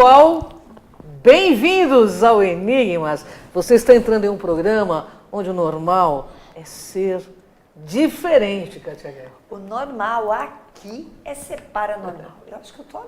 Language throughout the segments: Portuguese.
pessoal, bem-vindos ao Enigmas. Você está entrando em um programa onde o normal é ser diferente, Kátia Guerra. O normal aqui é ser paranormal. Eu acho que eu tô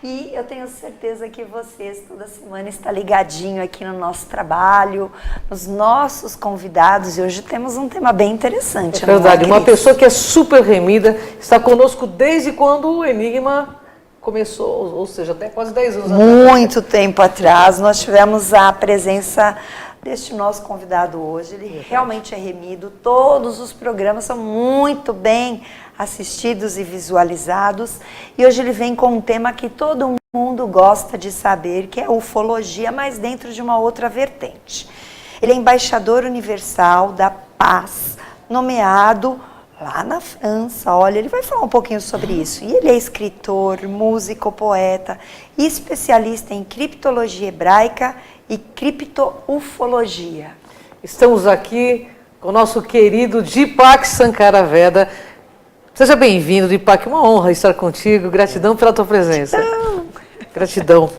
E eu tenho certeza que vocês toda semana estão ligadinho aqui no nosso trabalho, nos nossos convidados. E hoje temos um tema bem interessante. É verdade, uma pessoa que é super remida, está conosco desde quando o Enigma começou, ou seja, até quase 10 anos atrás. Muito tempo atrás, nós tivemos a presença deste nosso convidado hoje. Ele realmente é remido, todos os programas são muito bem assistidos e visualizados. E hoje ele vem com um tema que todo mundo gosta de saber, que é ufologia, mas dentro de uma outra vertente. Ele é embaixador universal da paz, nomeado lá na França. Olha, ele vai falar um pouquinho sobre isso. E ele é escritor, músico, poeta, especialista em criptologia hebraica e criptoufologia. Estamos aqui com o nosso querido Deepak Sankaraveda. Seja bem-vindo, Deepak. Uma honra estar contigo. Gratidão pela tua presença. Gratidão.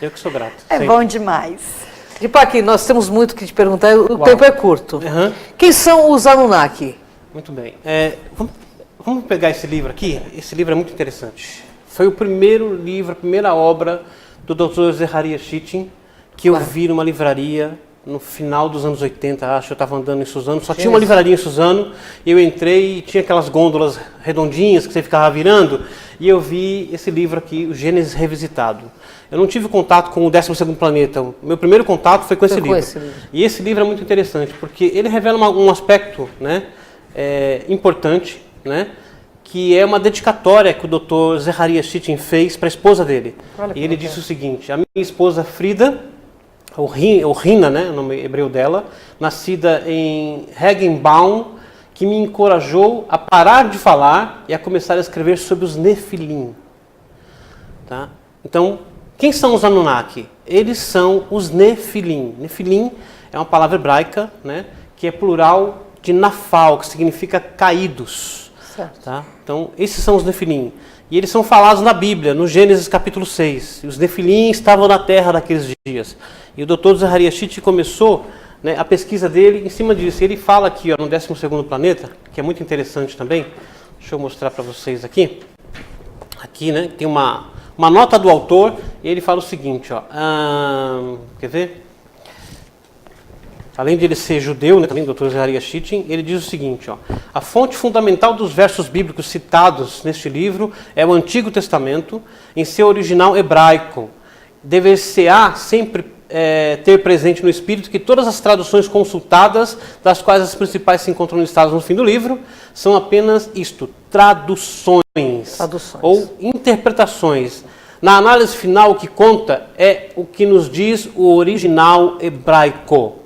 Eu que sou grato. É sempre. bom demais. Deepak, nós temos muito que te perguntar. O tempo é curto. Quem são os Anunnaki? Muito bem. Vamos pegar esse livro aqui. Esse livro é muito interessante. Foi o primeiro livro, a primeira obra do Dr. Zecharia Sitchin que eu vi numa livraria no final dos anos 80, acho. Eu estava andando em Suzano, só tinha uma livraria em Suzano. E eu entrei e tinha aquelas gôndolas redondinhas que você ficava virando. E eu vi esse livro aqui, o Gênesis Revisitado. Eu não tive contato com o 12º Planeta. O meu primeiro contato foi com esse livro. E esse livro é muito interessante, porque ele revela um aspecto, né, importante, né, que é uma dedicatória que o Dr. Zecharia Sitchin fez para a esposa dele. E ele disse o seguinte: a minha esposa Frida, ou Rina, né, o nome hebreu dela, nascida em Regenbaum, que me encorajou a parar de falar e a começar a escrever sobre os Nefilim. Tá? Então, quem são os Anunnaki? Eles são os Nefilim. Nefilim é uma palavra hebraica, né, que é plural de Nafal, que significa caídos. Tá? Então, esses são os Nefilim. E eles são falados na Bíblia, no Gênesis capítulo 6. E os Nefilim estavam na terra naqueles dias. E o Dr. Zecharia Sitchin começou, né, a pesquisa dele em cima disso. Ele fala aqui, ó, no 12º Planeta, que é muito interessante também. Deixa eu mostrar para vocês aqui. Aqui, né, tem uma nota do autor, e ele fala o seguinte, ó. Quer ver? Além de ele ser judeu, né, também, Dr. Zecharia Sitchin, ele diz o seguinte, ó: a fonte fundamental dos versos bíblicos citados neste livro é o Antigo Testamento, em seu original hebraico. Deve-se-á sempre ter presente no espírito que todas as traduções consultadas, das quais as principais se encontram listadas no fim do livro, são apenas isto, traduções. Ou interpretações. Na análise final, o que conta é o que nos diz o original hebraico.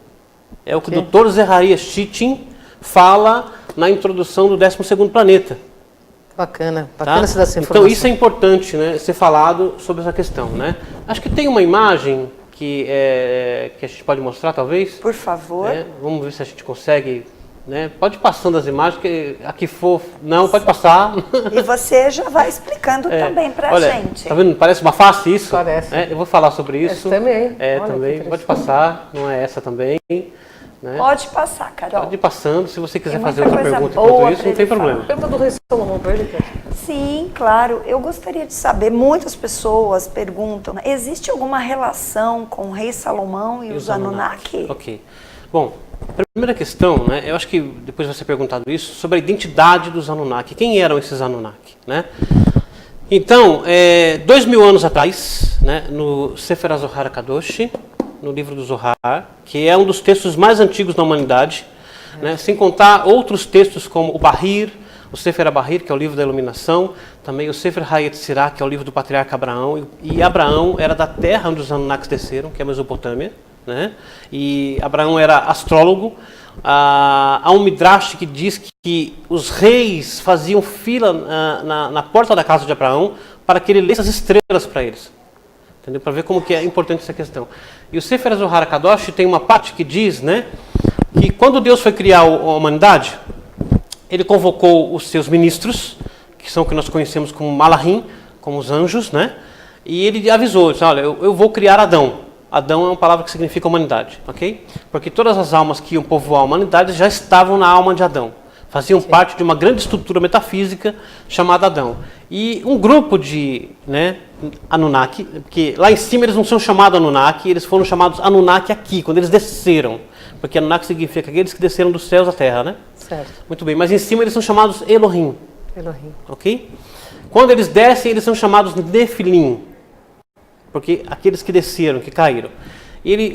É o que o Dr. Zecharia Sitchin fala na introdução do 12º Planeta. Bacana Tá? essa informação. Então isso é importante, né, ser falado sobre essa questão, né? Acho que tem uma imagem que a gente pode mostrar, talvez. Por favor. Vamos ver se a gente consegue, né? Pode ir passando as imagens, que aqui for... Não, pode passar. E você já vai explicando também para a gente. Tá vendo? Parece uma face isso? Parece. Eu vou falar sobre isso. Essa também. Olha, também. Pode passar, não é essa também. Né? Pode passar, Carol. Pode ir passando, se você quiser Tem fazer muita outra coisa pergunta boa enquanto isso, pra não tem ele problema. Pergunta do Rei Salomão para ele, Kátia. Sim, claro. Eu gostaria de saber, muitas pessoas perguntam, existe alguma relação com o Rei Salomão e os Anunnaki? Ok. Bom, a primeira questão, né, eu acho que depois vai ser perguntado isso, sobre a identidade dos Anunnaki. Quem eram esses Anunnaki? Né? Então, 2000 anos atrás, né, no Sefer HaZohar HaKadosh, no livro do Zohar, que é um dos textos mais antigos da humanidade, né, sem contar outros textos como o Bahir, o Sefer HaBahir, que é o livro da iluminação, também o Sefer HaYetzirah, que é o livro do patriarca Abraão, e Abraão era da terra onde os Anunnakis desceram, que é a Mesopotâmia, né, e Abraão era astrólogo. Há um Midrash que diz que os reis faziam fila na porta da casa de Abraão para que ele lesse as estrelas para eles. Entendeu? Para ver como que é importante essa questão. E o Sefer HaZohar HaKadosh tem uma parte que diz, né, que quando Deus foi criar a humanidade, ele convocou os seus ministros, que são o que nós conhecemos como Malachim, como os anjos, né, E ele avisou, disse, olha, eu vou criar Adão. Adão é uma palavra que significa humanidade, ok? Porque todas as almas que iam povoar a humanidade já estavam na alma de Adão. Faziam parte de uma grande estrutura metafísica chamada Adão. E um grupo de Anunnaki, porque lá em cima eles não são chamados Anunnaki, eles foram chamados Anunnaki aqui, quando eles desceram. Porque Anunnaki significa aqueles que desceram dos céus à terra, né? Certo. Muito bem, mas em cima eles são chamados Elohim. Elohim. Ok? Quando eles descem, eles são chamados Nefilim. Porque aqueles que desceram, que caíram.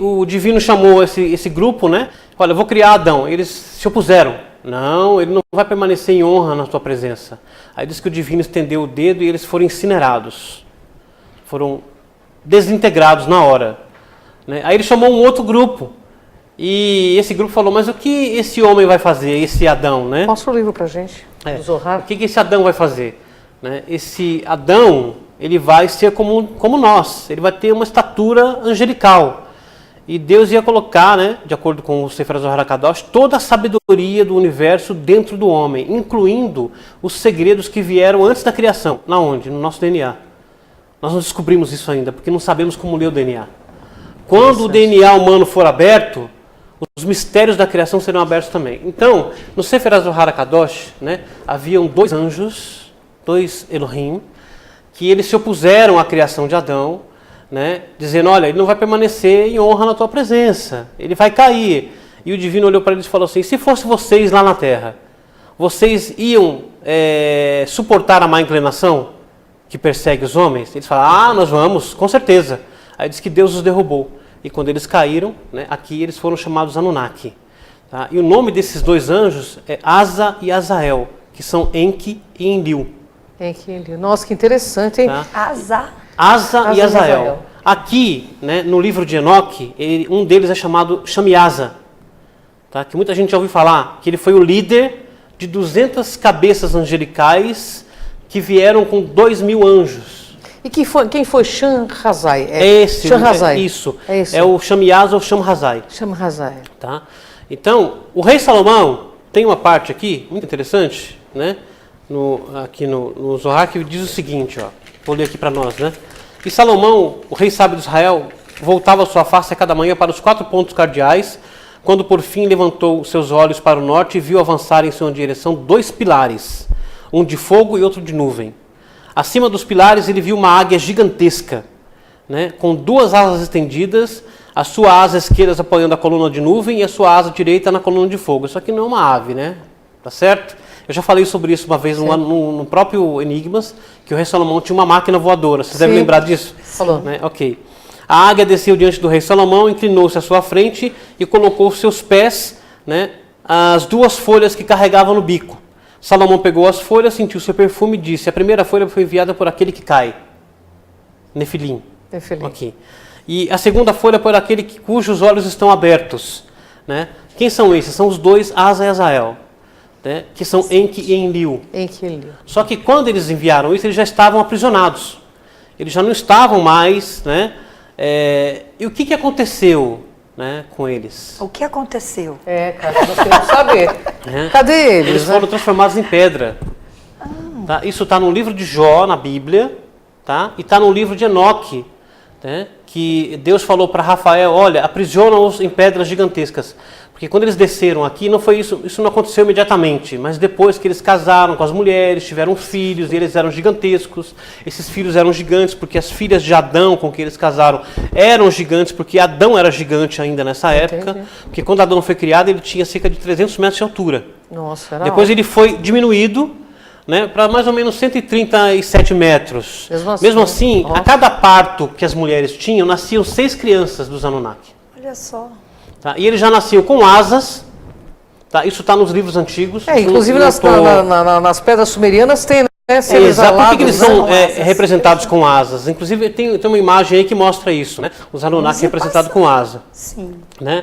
O divino chamou esse grupo, né? Olha, eu vou criar Adão. Eles se opuseram. Não, ele não vai permanecer em honra na tua presença. Aí diz que o divino estendeu o dedo e eles foram incinerados. Foram desintegrados na hora. Né? Aí ele chamou um outro grupo. E esse grupo falou, mas o que esse homem vai fazer, esse Adão, né? Mostra o livro pra gente, do Zohar. O que esse Adão vai fazer? Né? Esse Adão, ele vai ser como nós, ele vai ter uma estatura angelical. E Deus ia colocar, né, de acordo com o Sefer Zohar HaKadosh, toda a sabedoria do universo dentro do homem, incluindo os segredos que vieram antes da criação. Na onde? No nosso DNA. Nós não descobrimos isso ainda, porque não sabemos como ler o DNA. Quando o DNA humano for aberto, os mistérios da criação serão abertos também. Então, no Sefer Zohar HaKadosh, né, haviam 2 anjos, 2 Elohim, que eles se opuseram à criação de Adão, né, dizendo, olha, ele não vai permanecer em honra na tua presença, ele vai cair. E o divino olhou para eles e falou assim, se fosse vocês lá na terra, vocês iam suportar a má inclinação que persegue os homens? Eles falaram, nós vamos, com certeza. Aí diz que Deus os derrubou. E quando eles caíram, né, aqui eles foram chamados Anunnaki. Tá? E o nome desses 2 anjos é Asa e Azael, que são Enki e Enlil. Enki e Enlil. Nossa, que interessante, hein? Tá? Asa e Azael. Aqui, né, no livro de Enoque, um deles é chamado Shamiasa, tá? Que muita gente já ouviu falar, que ele foi o líder de 200 cabeças angelicais que vieram com 2.000 anjos. E quem foi Shamhazai? Isso. É o Shamiasa ou Shamhazai. Shamhazai. Tá? Então, o rei Salomão tem uma parte aqui, muito interessante, né? Aqui no Zohar, que diz o seguinte, ó, vou ler aqui para nós, né? E Salomão, o rei sábio de Israel, voltava sua face a cada manhã para os 4 pontos cardeais, quando por fim levantou seus olhos para o norte e viu avançar em sua direção 2 pilares, um de fogo e outro de nuvem. Acima dos pilares ele viu uma águia gigantesca, né, com 2 asas estendidas, a sua asa esquerda apoiando a coluna de nuvem e a sua asa direita na coluna de fogo. Isso aqui não é uma ave, né? Tá certo? Eu já falei sobre isso uma vez no próprio Enigmas, que o rei Salomão tinha uma máquina voadora. Vocês devem lembrar disso? Falou. Né? Ok. A águia desceu diante do rei Salomão, inclinou-se à sua frente e colocou seus pés, né, as 2 folhas que carregava no bico. Salomão pegou as folhas, sentiu seu perfume e disse, a primeira folha foi enviada por aquele que cai. Nefilim. Okay. E a segunda folha por aquele cujos olhos estão abertos. Né? Quem são esses? São os 2, Asa e Azael. Né? Que são Enki e Enlil. Só que quando eles enviaram isso, eles já estavam aprisionados. Eles já não estavam mais, né? E o que aconteceu, né, com eles? O que aconteceu? Cara, nós queremos saber. Cadê eles? Eles foram transformados em pedra. Tá? Isso está no livro de Jó, na Bíblia, tá? E está no livro de Enoque, né? Que Deus falou para Rafael, olha, aprisiona-os em pedras gigantescas. Porque quando eles desceram aqui, não foi isso não aconteceu imediatamente, mas depois que eles casaram com as mulheres, tiveram filhos, e eles eram gigantescos. Esses filhos eram gigantes porque as filhas de Adão com quem eles casaram eram gigantes, porque Adão era gigante ainda nessa época. Porque quando Adão foi criado, ele tinha cerca de 300 metros de altura. Nossa, era depois ele foi diminuído, né, para mais ou menos 137 metros. Mesmo assim, a cada parto que as mulheres tinham, nasciam 6 crianças dos Anunnaki. Olha só. Tá? E eles já nasciam com asas, tá? Isso está nos livros antigos. Inclusive nas pedras sumerianas tem, né? Exato. Por que eles são representados com asas? Inclusive tem uma imagem aí que mostra isso, né? Os Anunnaki representados com asa. Sim. Né?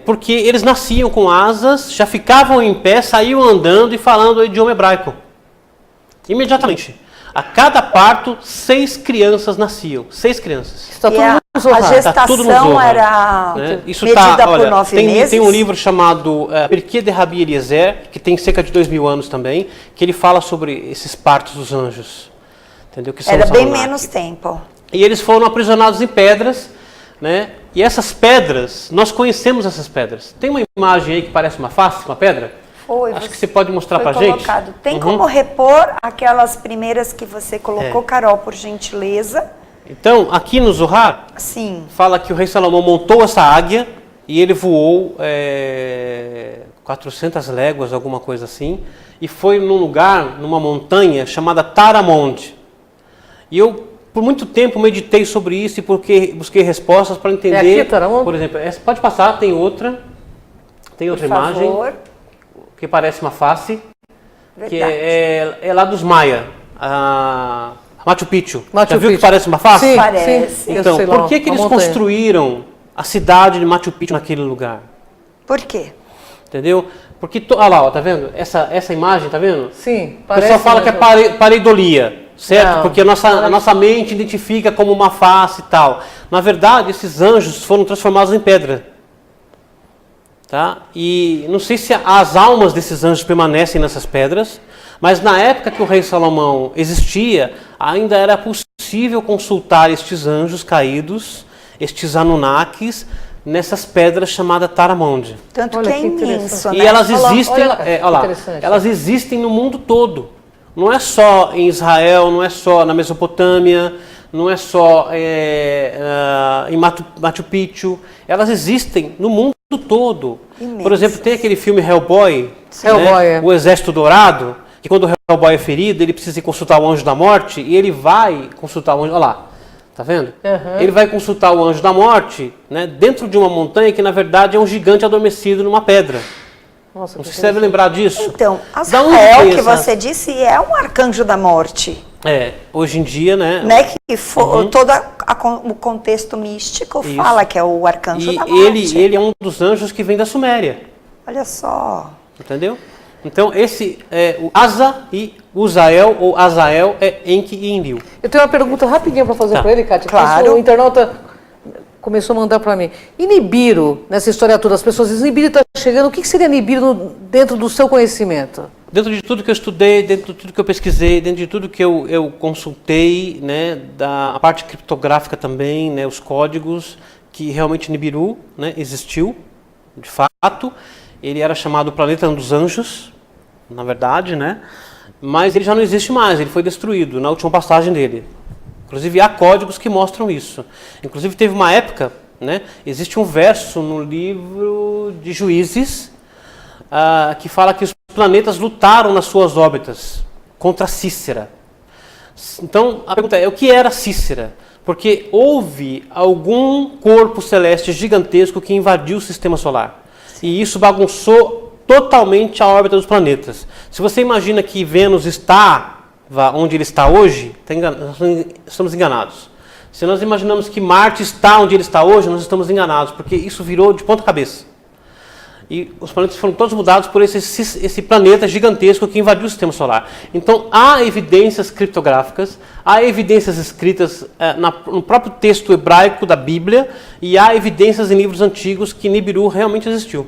Porque eles nasciam com asas, já ficavam em pé, saíam andando e falando o idioma hebraico. Imediatamente. A cada parto, 6 crianças nasciam. 6 crianças. Está tudo no Zohar. A gestação era medida por 9 meses? Tem um livro chamado Pirkei de Rabi Eliezer, que tem cerca de 2.000 anos também, que ele fala sobre esses partos dos anjos. entendeu? Que são Era os bem Anunnaki. menos tempo. E eles foram aprisionados em pedras, né? E essas pedras, nós conhecemos essas pedras. Tem uma imagem aí que parece uma face, uma pedra? Acho que você pode mostrar pra gente. Tem como repor aquelas primeiras que você colocou, Carol, por gentileza? Então, aqui no Zohar, Sim. fala que o rei Salomão montou essa águia e ele voou 400 léguas, alguma coisa assim, e foi num lugar, numa montanha chamada Taramond. E eu, por muito tempo, meditei sobre isso e porque busquei respostas para entender. É aqui, Taramond? Por exemplo, essa, pode passar, tem outra imagem. Favor. Que parece uma face, Verdade. que é lá dos Maia, Machu Picchu. Machu Já viu que Picchu. parece uma face? Sim, Parece. sim. Eu Então, sei lá, por que uma eles montanha. construíram a cidade de Machu Picchu naquele lugar? Por quê? Entendeu? Porque, olha lá, ó, tá vendo? Essa imagem, tá vendo? Sim, O parece pessoal fala que é pareidolia, certo? Não, Porque a nossa mente identifica como uma face e tal. Na verdade, esses anjos foram transformados em pedra. Tá? E não sei se as almas desses anjos permanecem nessas pedras, mas na época que o rei Salomão existia, ainda era possível consultar estes anjos caídos, estes Anunnakis, nessas pedras chamadas Taramond. Tanto Olha que é que imenso, interessante. né? E elas Olha lá, existem, olha lá, olha lá, interessante. elas existem no mundo todo. Não é só em Israel, não é só na Mesopotâmia, não é só em Machu Picchu. Elas existem no mundo todo. Imensas. Por exemplo, tem aquele filme Hellboy, Hellboy, é. O Exército Dourado, que quando o Hellboy é ferido, ele precisa ir consultar o Anjo da Morte, e ele vai consultar o Anjo, olha lá, tá vendo? Uhum. Ele vai consultar o Anjo da Morte, né, dentro de uma montanha que na verdade é um gigante adormecido numa pedra. Nossa, Não sei se você deve lembrar disso. Então, Da onde Azrael, vem que essa- você disse, é um arcanjo da morte. Hoje em dia, né? Que todo o contexto místico Isso. fala que é o arcanjo E da morte. ele é um dos anjos que vem da Suméria, Olha só. entendeu? Então esse o Asa e Uzael ou Azael é Enki e Enlil. Eu tenho uma pergunta rapidinha para fazer Tá. para ele, Kátia. Claro. Isso o internauta começou a mandar para mim. E Nibiru, nessa história toda, as pessoas dizem, Nibiru está chegando, o que seria Nibiru dentro do seu conhecimento? Dentro de tudo que eu estudei, dentro de tudo que eu pesquisei, dentro de tudo que eu consultei, né, a parte criptográfica também, né, os códigos, que realmente Nibiru, né, existiu, de fato. Ele era chamado Planeta dos Anjos, na verdade, né, mas ele já não existe mais, ele foi destruído na última passagem dele. Inclusive há códigos que mostram isso. Inclusive teve uma época, né, existe um verso no livro de Juízes, que fala que os planetas lutaram nas suas órbitas contra Cícera. Então, a pergunta é, o que era Cícera? Porque houve algum corpo celeste gigantesco que invadiu o sistema solar. E isso bagunçou totalmente a órbita dos planetas. Se você imagina que Vênus estava onde ele está hoje, estamos enganados. Se nós imaginamos que Marte está onde ele está hoje, nós estamos enganados, porque isso virou de ponta cabeça. E os planetas foram todos mudados por esse planeta gigantesco que invadiu o sistema solar. Então, há evidências criptográficas, há evidências escritas no próprio texto hebraico da Bíblia, e há evidências em livros antigos que Nibiru realmente existiu.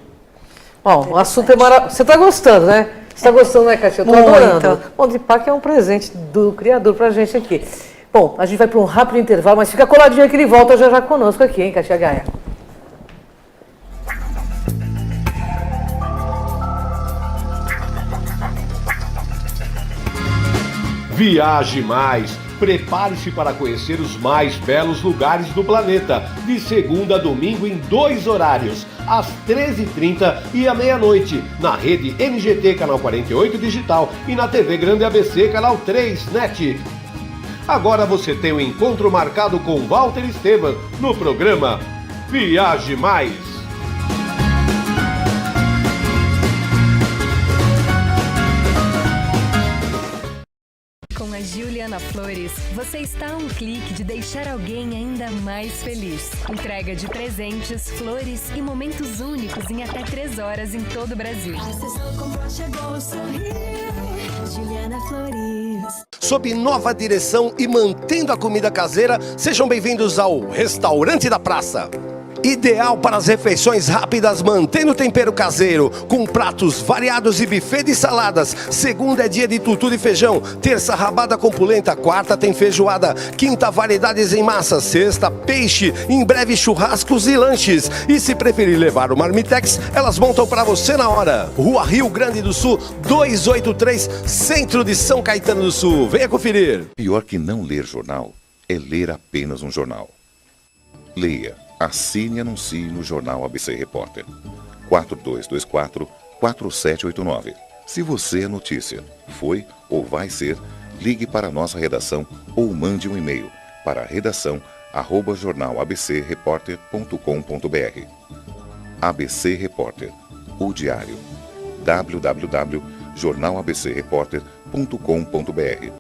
Bom, o assunto é maravilhoso. Você está gostando, né? Você está gostando, né, Kátia? Eu estou adorando. Bom, Deepak é um presente do Criador para a gente aqui. Bom, a gente vai para um rápido intervalo, mas fica coladinho que ele volta já já conosco aqui, hein, Kátia Gaia? Viaje mais! Prepare-se para conhecer os mais belos lugares do planeta, de segunda a domingo em 2 horários, às 13h30 e à meia-noite, na rede NGT Canal 48 Digital e na TV Grande ABC Canal 3 NET. Agora você tem um encontro marcado com Walter Esteban no programa Viaje Mais. Com a Juliana Flores, você está a um clique de deixar alguém ainda mais feliz. Entrega de presentes, flores e momentos únicos em até 3 horas em todo o Brasil. Juliana Flores. Sob nova direção e mantendo a comida caseira, sejam bem-vindos ao Restaurante da Praça. Ideal para as refeições rápidas, mantendo o tempero caseiro, com pratos variados e buffet de saladas. Segunda é dia de tutu de feijão, terça rabada com polenta, quarta tem feijoada, quinta variedades em massa, sexta peixe, em breve churrascos e lanches. E se preferir levar o Marmitex, elas montam para você na hora. Rua Rio Grande do Sul, 283, centro de São Caetano do Sul. Venha conferir. Pior que não ler jornal é ler apenas um jornal. Leia, assine e anuncie no Jornal ABC Repórter. 4224-4789. Se você é notícia, foi ou vai ser, ligue para a nossa redação ou mande um e-mail para redação@jornalabcreporter.com.br. ABC Repórter, o diário. www.jornalabcreporter.com.br.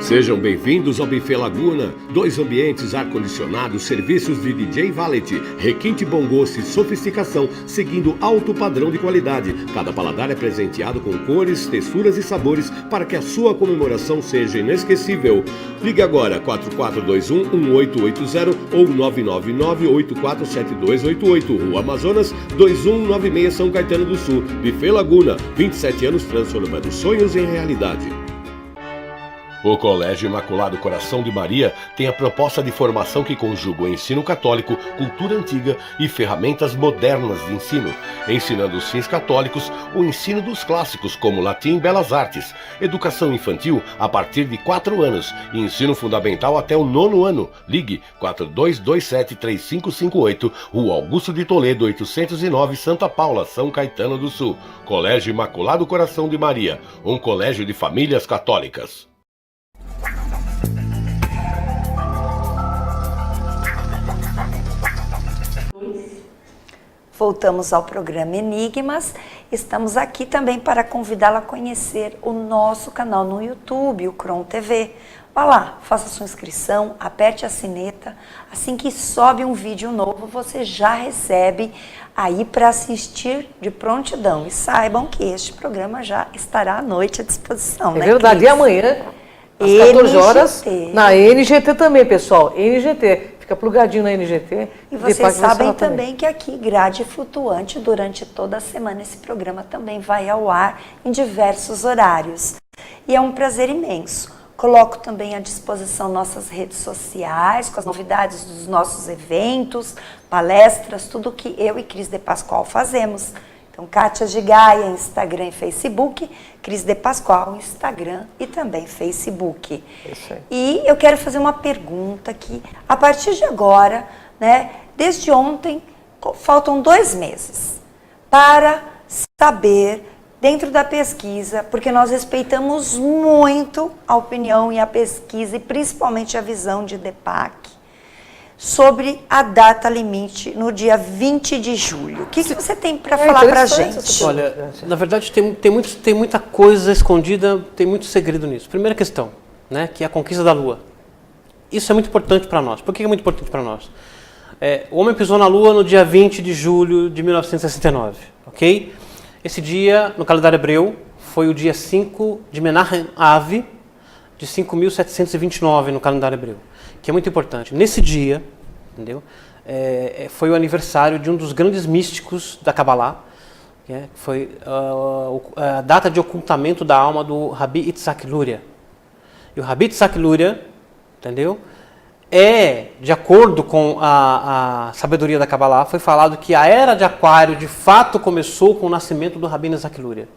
Sejam bem-vindos ao Buffet Laguna. 2 ambientes, ar-condicionado, serviços de DJ Valet, requinte bom gosto e sofisticação, seguindo alto padrão de qualidade. Cada paladar é presenteado com cores, texturas e sabores para que a sua comemoração seja inesquecível. Ligue agora 4421-1880 ou 999-847288. Rua Amazonas, 2196 São Caetano do Sul. Buffet Laguna, 27 anos transformando sonhos em realidade. O Colégio Imaculado Coração de Maria tem a proposta de formação que conjuga o ensino católico, cultura antiga e ferramentas modernas de ensino, ensinando os fins católicos o ensino dos clássicos como latim e belas artes, educação infantil a partir de 4 anos e ensino fundamental até o 9º ano. Ligue 4227-3558, Rua Augusto de Toledo, 809, Santa Paula, São Caetano do Sul. Colégio Imaculado Coração de Maria, um colégio de famílias católicas. Voltamos ao programa Enigmas. Estamos aqui também para convidá-la a conhecer o nosso canal no YouTube, o Cron TV. Vá lá, faça sua inscrição, aperte a sineta. Assim que sobe um vídeo novo, você já recebe aí para assistir de prontidão. E saibam que este programa já estará à noite à disposição. É né, verdade, Cris? e amanhã, às 14 horas, na NGT também, pessoal. NGT. Fica plugadinho na NGT. E vocês sabem também que aqui, grade flutuante, durante toda a semana, esse programa também vai ao ar em diversos horários. E é um prazer imenso. Coloco também à disposição nossas redes sociais, com as novidades dos nossos eventos, palestras, tudo que eu e Cris de Pascoal fazemos. Então, Kátia de Gaia, Instagram e Facebook, Cris de Pascoal, Instagram e também Facebook. Isso aí. E eu quero fazer uma pergunta aqui. A partir de agora, né, desde ontem, faltam 2 meses para saber, dentro da pesquisa, porque nós respeitamos muito a opinião e a pesquisa, e principalmente a visão de DEPAC, sobre a data limite no dia 20 de julho. O que você tem para falar para a gente? Olha, na verdade tem muita coisa escondida, tem muito segredo nisso. Primeira questão, né, que é a conquista da Lua. Isso é muito importante para nós. Por que é muito importante para nós? O homem pisou na Lua no dia 20 de julho de 1969, ok? Esse dia, no calendário hebreu, foi o dia 5 de Menachem Av, de 5.729 no calendário hebreu, que é muito importante. Nesse dia, entendeu? Foi o aniversário de um dos grandes místicos da Kabbalah, que foi a data de ocultamento da alma do Rabbi Yitzhak Luria. E o Rabbi Yitzhak Luria, entendeu? De acordo com a sabedoria da Kabbalah, foi falado que a era de Aquário de fato começou com o nascimento do Rabbi Yitzhak Luria.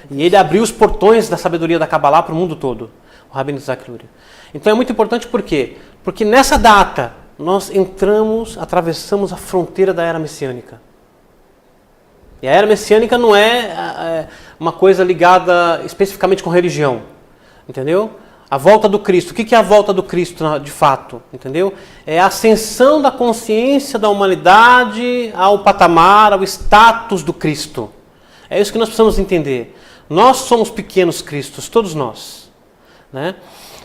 E ele abriu os portões da sabedoria da Kabbalah para o mundo todo, o Rabbi Yitzhak Luria. Então é muito importante por quê? Porque nessa data nós atravessamos a fronteira da era messiânica. E a era messiânica não é uma coisa ligada especificamente com religião, entendeu? A volta do Cristo. O que é a volta do Cristo de fato? Entendeu? É a ascensão da consciência da humanidade ao patamar, ao status do Cristo. É isso que nós precisamos entender. Nós somos pequenos Cristos, todos nós. Né?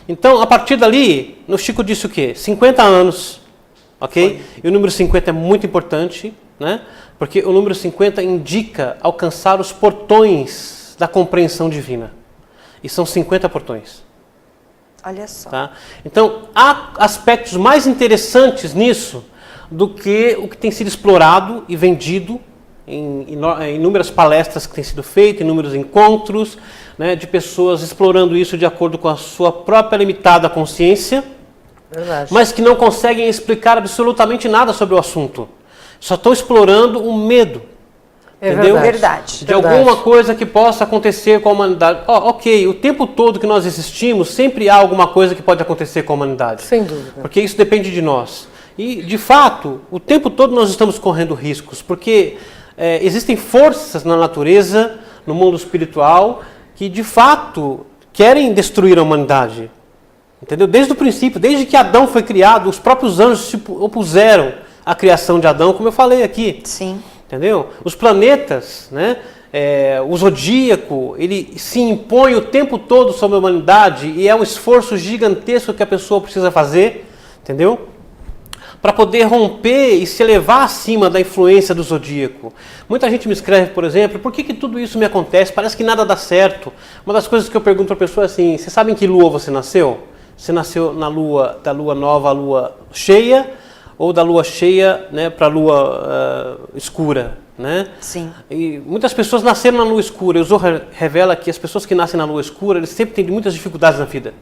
Então, a partir dali, o Chico disse o quê? 50 anos. Ok? E o número 50 é muito importante, né? Porque o número 50 indica alcançar os portões da compreensão divina. E são 50 portões. Olha só. Tá? Então, há aspectos mais interessantes nisso do que o que tem sido explorado e vendido em inúmeras palestras que têm sido feitas, inúmeros encontros, né, de pessoas explorando isso de acordo com a sua própria limitada consciência, Verdade. mas que não conseguem explicar absolutamente nada sobre o assunto. Só estão explorando o medo. É Entendeu? Verdade. De alguma coisa que possa acontecer com a humanidade. Ok, o tempo todo que nós existimos, sempre há alguma coisa que pode acontecer com a humanidade. Sem dúvida. Porque isso depende de nós. E, de fato, o tempo todo nós estamos correndo riscos, porque existem forças na natureza, no mundo espiritual, que, de fato, querem destruir a humanidade. Entendeu? Desde o princípio, desde que Adão foi criado, os próprios anjos se opuseram à criação de Adão, como eu falei aqui. Sim. Entendeu? Os planetas, né? O zodíaco, ele se impõe o tempo todo sobre a humanidade e é um esforço gigantesco que a pessoa precisa fazer, entendeu? Para poder romper e se elevar acima da influência do zodíaco. Muita gente me escreve, por exemplo, por que tudo isso me acontece? Parece que nada dá certo. Uma das coisas que eu pergunto para a pessoa é assim, você sabe em que lua você nasceu? Você nasceu na lua, da lua nova à lua cheia, ou da lua cheia, né, para a lua escura, né? Sim. E muitas pessoas nasceram na lua escura. O Zohar revela que as pessoas que nascem na lua escura, eles sempre têm muitas dificuldades na vida.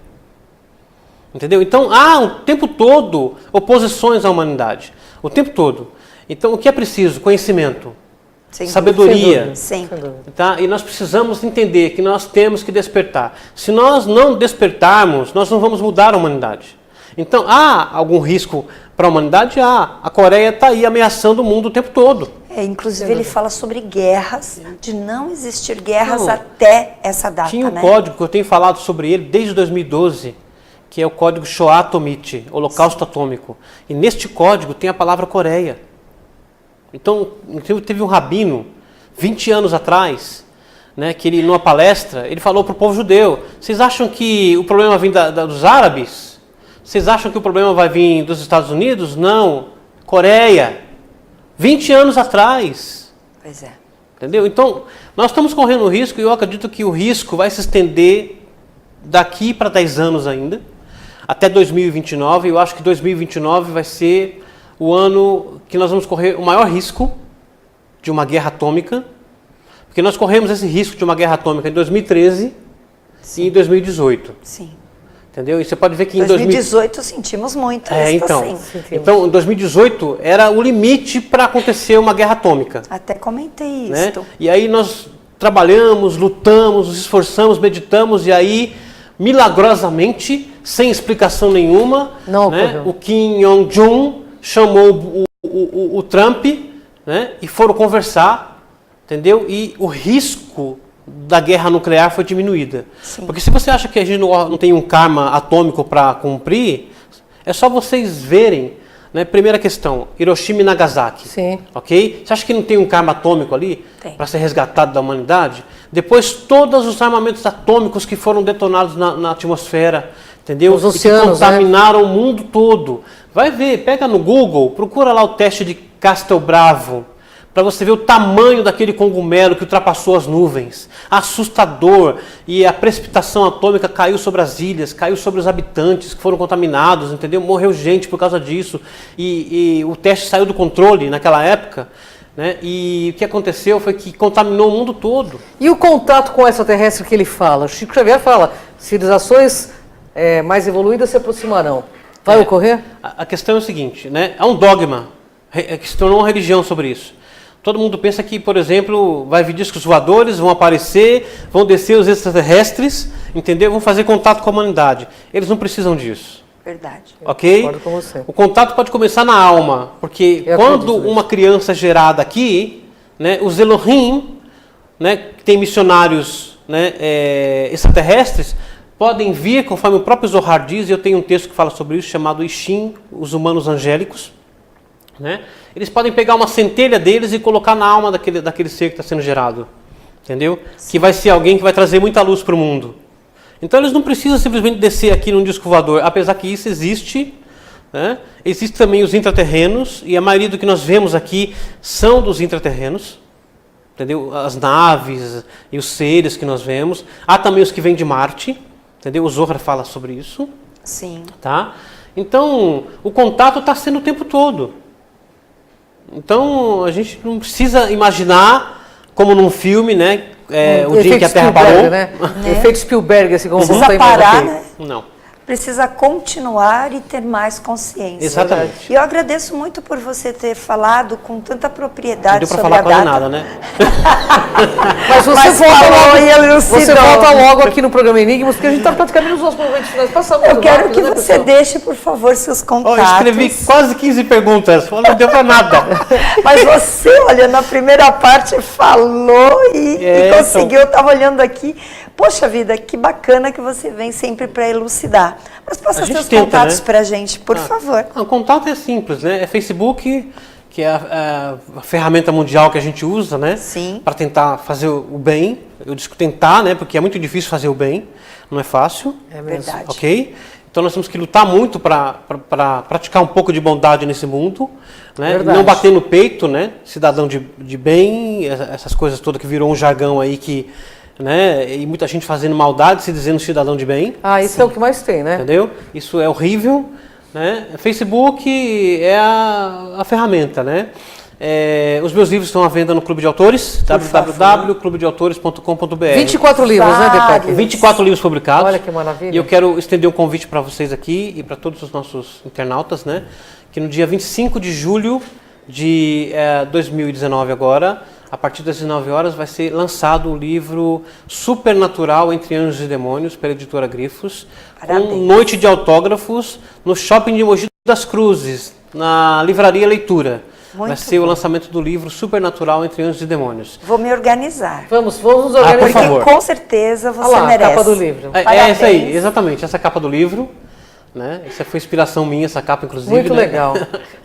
Entendeu? Então há o tempo todo oposições à humanidade. O tempo todo. Então o que é preciso? Conhecimento. Sem Sabedoria. dúvida. Sim. Tá? E nós precisamos entender que nós temos que despertar. Se nós não despertarmos, nós não vamos mudar a humanidade. Então, há algum risco para a humanidade? Há. A Coreia está aí ameaçando o mundo o tempo todo. Inclusive, ele fala sobre guerras, de não existir guerras Não. até essa data, Tinha um né? código que eu tenho falado sobre ele desde 2012, que é o código Shoah Atomit, Holocausto Atômico. E neste código tem a palavra Coreia. Então, teve um rabino, 20 anos atrás, né, que ele, numa palestra, ele falou para o povo judeu, vocês acham que o problema vem dos árabes? Vocês acham que o problema vai vir dos Estados Unidos? Não. Coreia. 20 anos atrás. Pois é. Entendeu? Então, nós estamos correndo risco e eu acredito que o risco vai se estender daqui para 10 anos ainda, até 2029. Eu acho que 2029 vai ser o ano que nós vamos correr o maior risco de uma guerra atômica, porque nós corremos esse risco de uma guerra atômica em 2013 e em 2018. Sim. Entendeu? E você pode ver que em 2018 sentimos muito isso, então, assim. então, em 2018 era o limite para acontecer uma guerra atômica. Até comentei Né? isso. E aí nós trabalhamos, lutamos, nos esforçamos, meditamos e aí, milagrosamente, sem explicação nenhuma, Não né, ocorreu. o Kim Jong-un chamou o Trump, né, e foram conversar, entendeu? E o risco da guerra nuclear foi diminuída. Sim. Porque se você acha que a gente não tem um karma atômico para cumprir, é só vocês verem, né, primeira questão, Hiroshima e Nagasaki. Sim. Ok? Você acha que não tem um karma atômico ali Tem. para ser resgatado da humanidade? Depois, todos os armamentos atômicos que foram detonados na atmosfera, entendeu? Os E que oceanos, contaminaram o mundo todo. Vai ver, pega no Google, procura lá o teste de Castelbravo, para você ver o tamanho daquele cogumelo que ultrapassou as nuvens. Assustador. E a precipitação atômica caiu sobre as ilhas, caiu sobre os habitantes que foram contaminados, entendeu? Morreu gente por causa disso. E o teste saiu do controle naquela época. Né? E o que aconteceu foi que contaminou o mundo todo. E o contato com o extraterrestre que ele fala? Chico Xavier fala, civilizações mais evoluídas se aproximarão. Vai ocorrer? A questão é o seguinte, né? Há um dogma que se tornou uma religião sobre isso. Todo mundo pensa que, por exemplo, vai vir discos voadores, vão aparecer, vão descer os extraterrestres, entendeu? Vão fazer contato com a humanidade. Eles não precisam disso. Verdade. Ok? Concordo com você. O contato pode começar na alma, porque Eu quando acredito nisso. uma criança é gerada aqui, né, os Elohim, né, que tem missionários, né, extraterrestres, podem vir, conforme o próprio Zohar diz, e eu tenho um texto que fala sobre isso, chamado Ishin, os humanos angélicos. Né? Eles podem pegar uma centelha deles e colocar na alma daquele ser que está sendo gerado. Entendeu? Sim. Que vai ser alguém que vai trazer muita luz para o mundo. Então eles não precisam simplesmente descer aqui num disco voador, apesar que isso existe. Né? Existem também os intraterrenos, e a maioria do que nós vemos aqui são dos intraterrenos. Entendeu? As naves e os seres que nós vemos. Há também os que vêm de Marte. Entendeu? O Zohar fala sobre isso. Sim. Tá? Então, o contato está sendo o tempo todo. Então, a gente não precisa imaginar, como num filme, né? O dia em que a Terra Spielberg, parou. né? Efeito Spielberg, assim como Precisa você parar, aqui. né? Não. Precisa continuar e ter mais consciência. Exatamente. E eu agradeço muito por você ter falado com tanta Não propriedade deu pra sobre falar a quase data. nada, né? Mas você Mas volta falou logo, e elucidou. você volta logo aqui no programa Enigmas, porque a gente está praticamente nos nossos momentos finais. Passamos Eu quero rápido, que né, você pessoal? deixe, por favor, seus Ó, contatos. eu escrevi quase 15 perguntas, não deu pra nada. Mas você, olha, na primeira parte falou e então. conseguiu. Eu estava olhando aqui. Poxa vida, que bacana que você vem sempre para elucidar. Mas passa A gente seus tenta, contatos né? para a gente, por favor. O contato é simples, né? É Facebook, que é a ferramenta mundial que a gente usa, né? Sim. Para tentar fazer o bem. Eu digo tentar, né? Porque é muito difícil fazer o bem, não é fácil. É mesmo. Verdade. Ok? Então nós temos que lutar muito para praticar um pouco de bondade nesse mundo, né? Verdade. Não bater no peito, né? Cidadão de bem, essas coisas todas que virou um jargão aí que, né? E muita gente fazendo maldade, se dizendo cidadão de bem, Ah, isso é o que mais tem, né? entendeu? Isso é horrível, né? Facebook é a ferramenta, né? Os meus livros estão à venda no Clube de Autores, www.clubedeautores.com.br. 24 livros, né, Depeque? Vários. 24 livros publicados. Olha que maravilha. E eu quero estender um convite para vocês aqui e para todos os nossos internautas, né? Que no dia 25 de julho de 2019 agora, a partir das 19 horas, vai ser lançado o livro Supernatural Entre Anjos e Demônios, pela editora Grifos, Parabéns. com noite de autógrafos no Shopping de Mogi das Cruzes, na Livraria Leitura. Muito vai ser o bom. lançamento do livro Supernatural Entre Anjos e Demônios. Vou me organizar. Vamos nos por organizar. Porque favor. com certeza você Olha lá, a merece. capa do livro. É Parabéns. essa aí, exatamente, essa capa do livro. Né? Essa foi inspiração minha, essa capa, inclusive. Muito né? legal.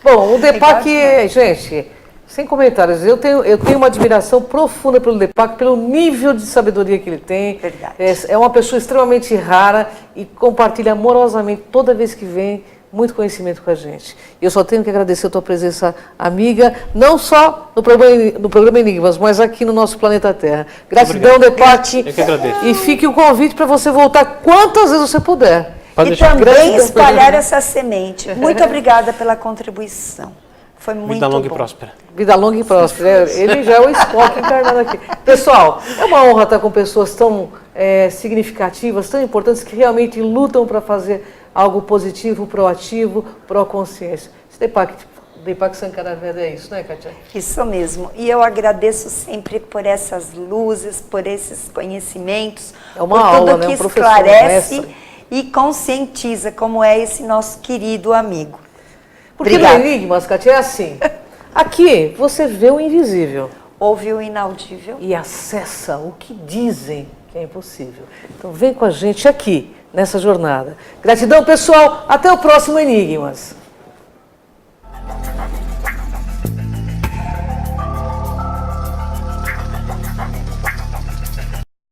Bom, o Deepak, gente, sem comentários, eu tenho uma admiração profunda pelo Deepak, pelo nível de sabedoria que ele tem. Verdade. É uma pessoa extremamente rara e compartilha amorosamente toda vez que vem muito conhecimento com a gente. Eu só tenho que agradecer a tua presença amiga, não só no programa Enigmas, mas aqui no nosso planeta Terra. Gratidão, Deepak. Eu que agradeço. E fique o convite para você voltar quantas vezes você puder. Pode E deixar. também Gratidão. espalhar essa semente. Muito obrigada pela contribuição. Foi muito Vida longa e bom. próspera. Vida longa e próspera. Ele já é o Spock encarnado aqui. Pessoal, é uma honra estar com pessoas tão significativas, tão importantes, que realmente lutam para fazer algo positivo, proativo, pró-consciência. Deepak Sankaraveda é isso, né, Kátia? Isso mesmo. E eu agradeço sempre por essas luzes, por esses conhecimentos, É uma por aula, tudo né? que Um professor, esclarece mestre. e conscientiza, como é esse nosso querido amigo. Porque Obrigada. no Enigmas, Kátia, é assim. Aqui você vê o invisível Ouve o inaudível. e acessa o que dizem que é impossível. Então vem com a gente aqui, nessa jornada. Gratidão, pessoal. Até o próximo Enigmas.